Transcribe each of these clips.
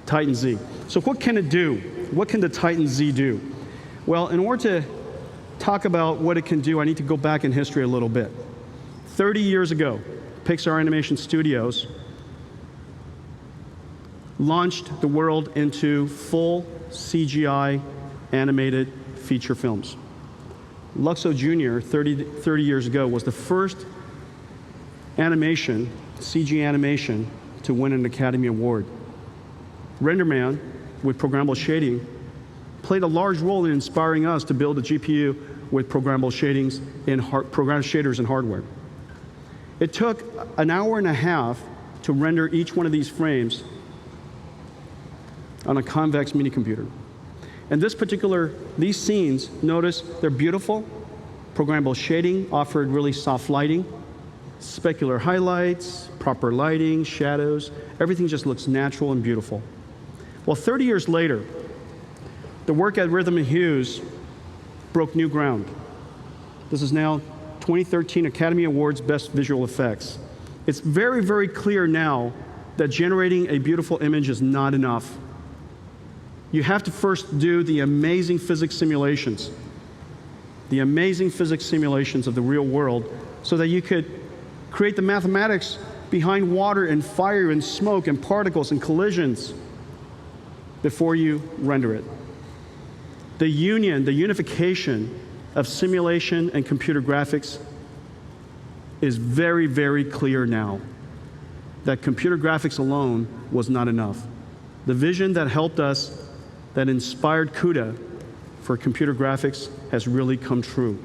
Titan Z. So what can it do? What can the Titan Z do? Well, in order to talk about what it can do, I need to go back in history a little bit. 30 years ago, Pixar Animation Studios launched the world into full CGI animated feature films. Luxo Jr. 30 years ago was the first animation, CG animation, to win an Academy Award. RenderMan, with programmable shading, played a large role in inspiring us to build a GPU with programmable shaders in hardware. It took an hour and a half to render each one of these frames on a convex mini computer. And these scenes, notice they're beautiful. Programmable shading offered really soft lighting, specular highlights, proper lighting, shadows. Everything just looks natural and beautiful. Well, 30 years later, the work at Rhythm and Hues broke new ground. This is now 2013 Academy Awards Best Visual Effects. It's very, very clear now that generating a beautiful image is not enough. You have to first do the amazing physics simulations of the real world, so that you could create the mathematics behind water and fire and smoke and particles and collisions before you render it. The unification of simulation and computer graphics is very, very clear now. That computer graphics alone was not enough. The vision that helped us, that inspired CUDA for computer graphics, has really come true.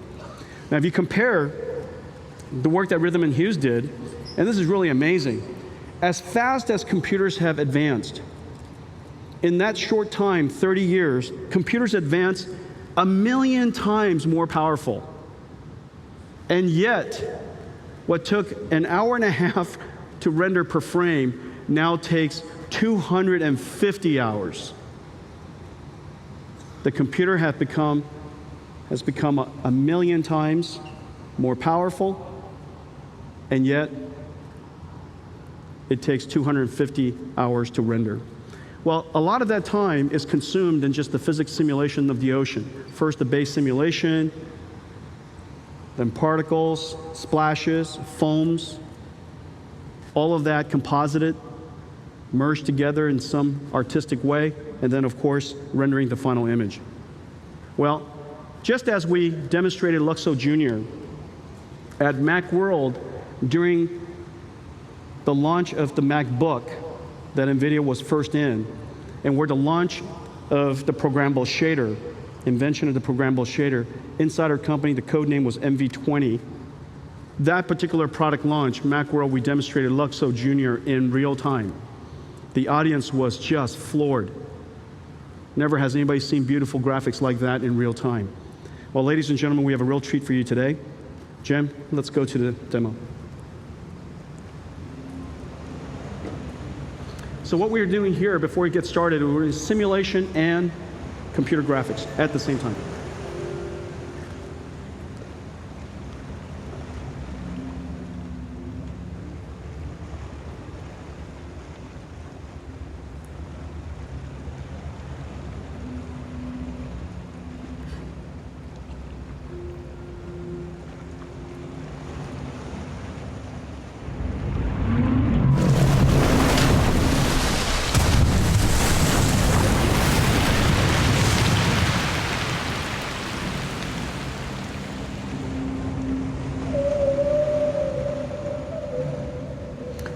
Now, if you compare the work that Rhythm and Hues did, and this is really amazing, as fast as computers have advanced, in that short time, 30 years, computers advanced 1,000,000 times more powerful. And yet, what took an hour and a half to render per frame now takes 250 hours. The computer has become 1,000,000 times more powerful, and yet it takes 250 hours to render. Well, a lot of that time is consumed in just the physics simulation of the ocean. First, the base simulation, then particles, splashes, foams, all of that composited, merged together in some artistic way, and then, of course, rendering the final image. Well, just as we demonstrated Luxo Jr. at Macworld during the launch of the MacBook that NVIDIA was first in, and where the launch of the programmable shader, invention of the programmable shader, inside our company, the code name was MV20. That particular product launch, Macworld, we demonstrated Luxo Jr. in real time. The audience was just floored. Never has anybody seen beautiful graphics like that in real time. Well, ladies and gentlemen, we have a real treat for you today. Jim, let's go to the demo. So what we're doing here before we get started, we're in simulation and computer graphics at the same time.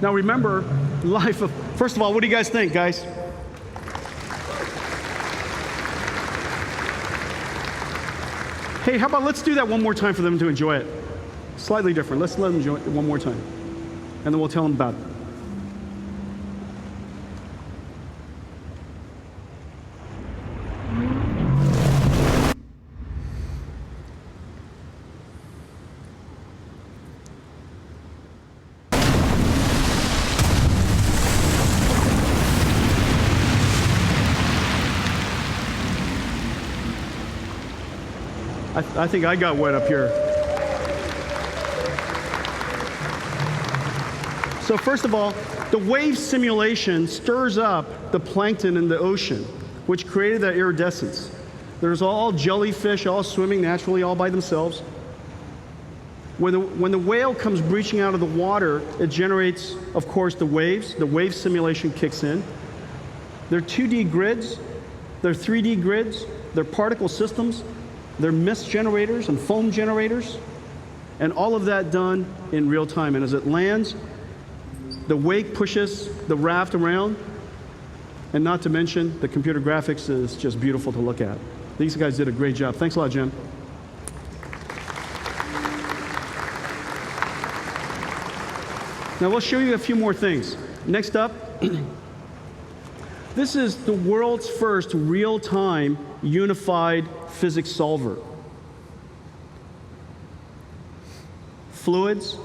Now remember, first of all, what do you guys think, guys? Hey, how about let's do that one more time for them to enjoy it. Slightly different. Let's let them enjoy it one more time. And then we'll tell them about it. I think I got wet up here. So first of all, The wave simulation stirs up the plankton in the ocean, which created that iridescence. There's all jellyfish all swimming naturally all by themselves. When the whale comes breaching out of the water, it generates, of course, the waves. The wave simulation kicks in. They're 2D grids. They're 3D grids. They're particle systems. They're mist generators and foam generators. And all of that done in real time. And as it lands, the wake pushes the raft around. And not to mention, the computer graphics is just beautiful to look at. These guys did a great job. Thanks a lot, Jim. Now we'll show you a few more things. Next up, this is the world's first real-time unified physics solver. Fluids,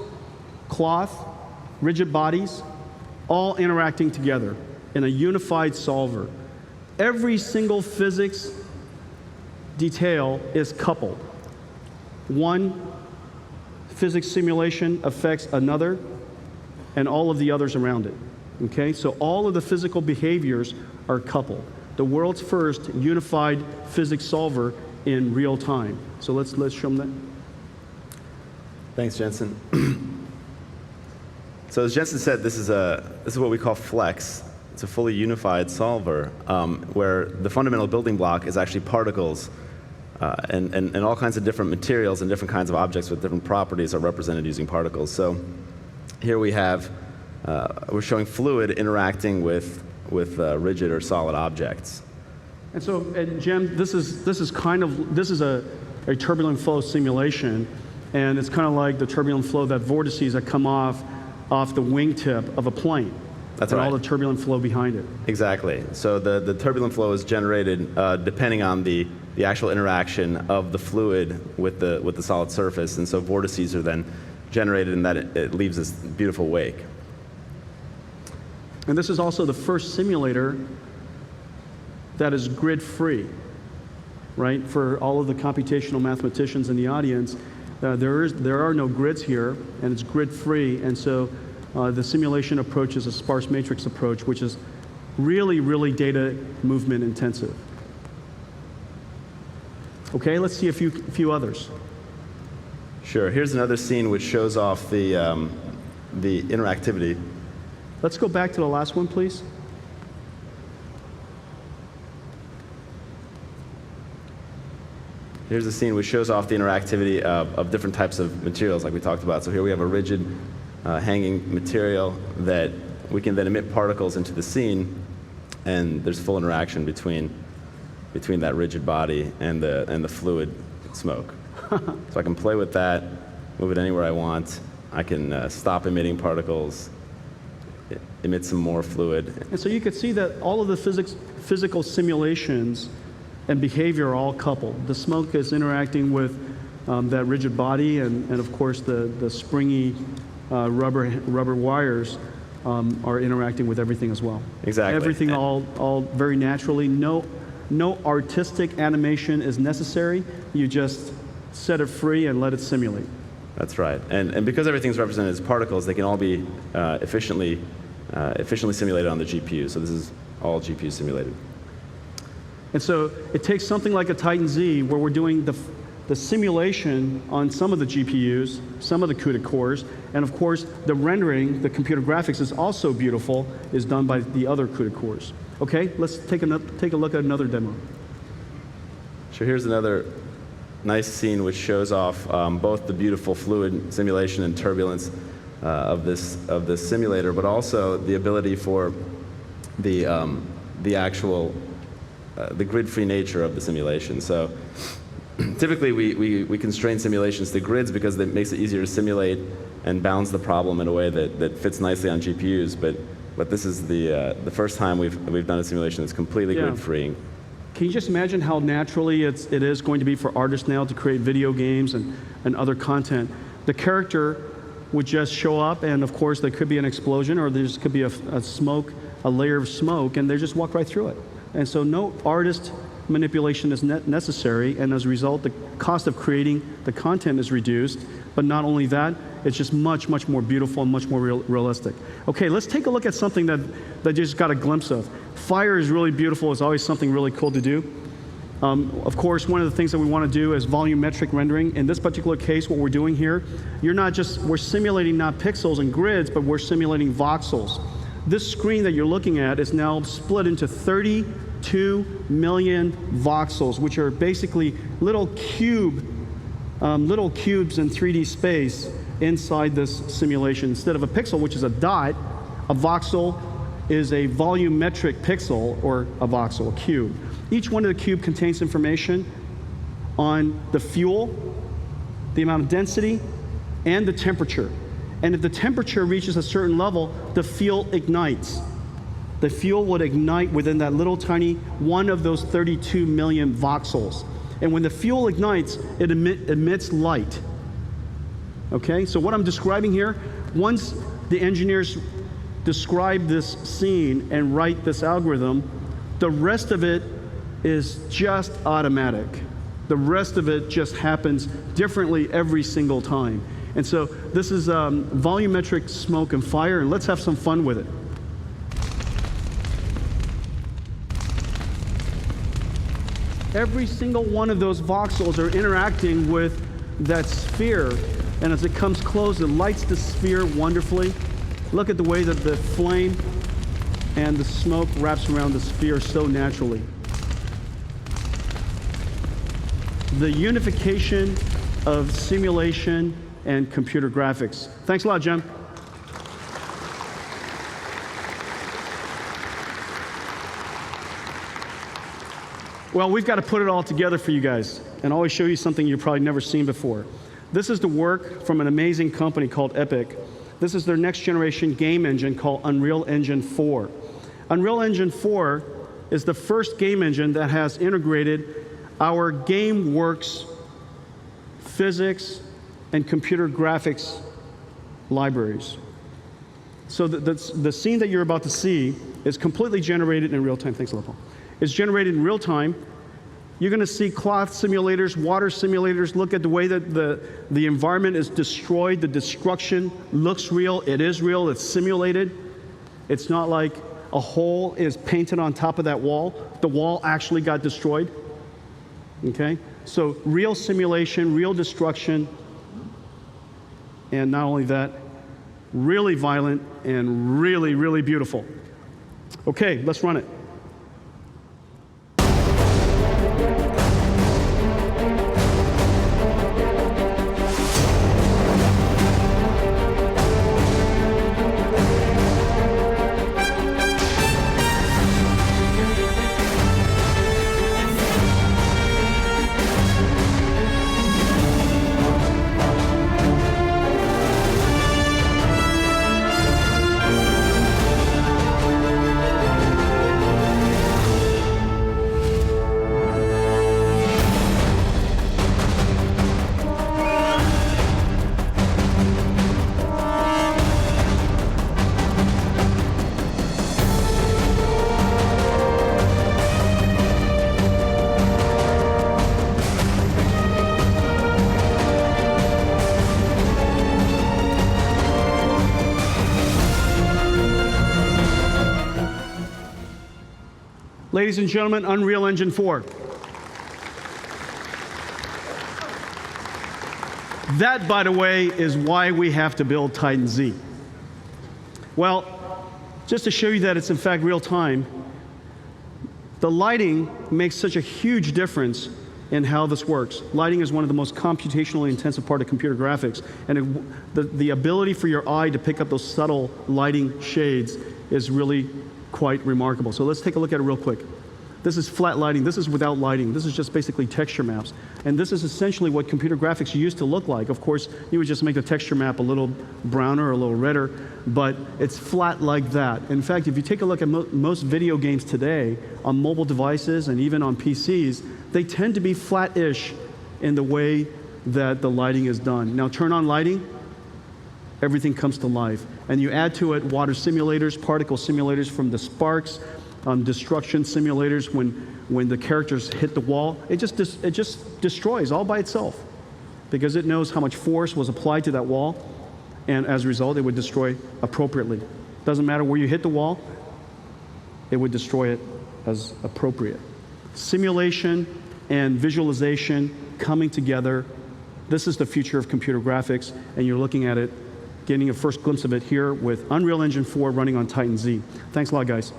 cloth, rigid bodies, all interacting together in a unified solver. Every single physics detail is coupled. One physics simulation affects another, and all of the others around it. Okay, so all of the physical behaviors are coupled. The world's first unified physics solver in real time. So let's show them that. Thanks, Jensen. So as Jensen said, this is what we call Flex. It's a fully unified solver where the fundamental building block is actually particles, and all kinds of different materials and different kinds of objects with different properties are represented using particles. So here we have, we're showing fluid interacting with rigid or solid objects. And so, Jim, this is a turbulent flow simulation, and it's kind of like the turbulent flow, that vortices that come off the wingtip of a plane. That's and right. All the turbulent flow behind it. Exactly. So the turbulent flow is generated depending on the actual interaction of the fluid with the solid surface, and so vortices are then generated, and that it leaves this beautiful wake. And this is also the first simulator that is grid-free, right? For all of the computational mathematicians in the audience, there are no grids here, and it's grid-free, and so the simulation approach is a sparse matrix approach, which is really, really data movement intensive. Okay, let's see a few others. Sure. Here's another scene which shows off the interactivity. Let's go back to the last one, please. Here's a scene which shows off the interactivity of different types of materials like we talked about. So here we have a rigid hanging material that we can then emit particles into the scene, and there's full interaction between that rigid body and the fluid smoke. So I can play with that, move it anywhere I want. I can stop emitting particles, emit some more fluid. And so you could see that all of the physical simulations and behavior are all coupled. The smoke is interacting with that rigid body, and of course the springy rubber wires are interacting with everything as well. Exactly. Everything all very naturally. No artistic animation is necessary. You just set it free and let it simulate. That's right. And because everything's represented as particles, they can all be efficiently simulated on the GPU. So this is all GPU simulated. And so it takes something like a Titan Z, where we're doing the simulation on some of the GPUs, some of the CUDA cores, and of course the rendering, the computer graphics is also beautiful, is done by the other CUDA cores. Okay, let's take a look at another demo. Sure, here's another nice scene which shows off both the beautiful fluid simulation and turbulence of this simulator, but also the ability for the actual the grid-free nature of the simulation. So typically we constrain simulations to grids because it makes it easier to simulate and bounds the problem in a way that fits nicely on GPUs. But this is the first time we've done a simulation that's completely grid-free. Can you just imagine how naturally it is going to be for artists now to create video games and other content? The character would just show up, and of course there could be an explosion, or there could be a layer of smoke, and they just walk right through it. And so no artist manipulation is necessary, and as a result, the cost of creating the content is reduced. But not only that, it's just much, much more beautiful and much more realistic. Okay, let's take a look at something that you just got a glimpse of. Fire is really beautiful. It's always something really cool to do. Of course, one of the things that we want to do is volumetric rendering. In this particular case, what we're doing here, we're simulating not pixels and grids, but we're simulating voxels. This screen that you're looking at is now split into 32 million voxels, which are basically little cubes in 3D space inside this simulation. Instead of a pixel, which is a dot, a voxel is a volumetric pixel, or a voxel, a cube. Each one of the cube contains information on the fuel, the amount of density, and the temperature. And if the temperature reaches a certain level, the fuel ignites. The fuel would ignite within that little tiny one of those 32 million voxels. And when the fuel ignites, it emits light. Okay, so what I'm describing here, once the engineers describe this scene and write this algorithm, the rest of it is just automatic. The rest of it just happens differently every single time. And so this is volumetric smoke and fire, and let's have some fun with it. Every single one of those voxels are interacting with that sphere, and as it comes close, it lights the sphere wonderfully. Look at the way that the flame and the smoke wraps around the sphere so naturally. The unification of simulation and computer graphics. Thanks a lot, Jen. Well, we've got to put it all together for you guys and always show you something you've probably never seen before. This is the work from an amazing company called Epic. This is their next generation game engine called Unreal Engine 4. Unreal Engine 4 is the first game engine that has integrated our GameWorks physics and computer graphics libraries. So the scene that you're about to see is completely generated in real time. Thanks a lot, Paul. It's generated in real time. You're going to see cloth simulators, water simulators. Look at the way that the environment is destroyed. The destruction looks real. It is real. It's simulated. It's not like a hole is painted on top of that wall. The wall actually got destroyed. Okay? So real simulation, real destruction, and not only that, really violent and really, really beautiful. Okay, let's run it. Ladies and gentlemen, Unreal Engine 4. That, by the way, is why we have to build Titan Z. Well, just to show you that it's in fact real time, the lighting makes such a huge difference in how this works. Lighting is one of the most computationally intensive part of computer graphics, and the ability for your eye to pick up those subtle lighting shades is really quite remarkable. So let's take a look at it real quick. This is flat lighting. This is without lighting. This is just basically texture maps. And this is essentially what computer graphics used to look like. Of course, you would just make the texture map a little browner or a little redder, but it's flat like that. In fact, if you take a look at most video games today on mobile devices and even on PCs, they tend to be flat-ish in the way that the lighting is done. Now turn on lighting, everything comes to life. And you add to it water simulators, particle simulators from the sparks, destruction simulators when the characters hit the wall. It just destroys all by itself. because it knows how much force was applied to that wall, and as a result, it would destroy appropriately. Doesn't matter where you hit the wall, it would destroy it as appropriate. Simulation and visualization coming together. This is the future of computer graphics, and you're looking at it, getting a first glimpse of it here with Unreal Engine 4 running on Titan Z. Thanks a lot, guys.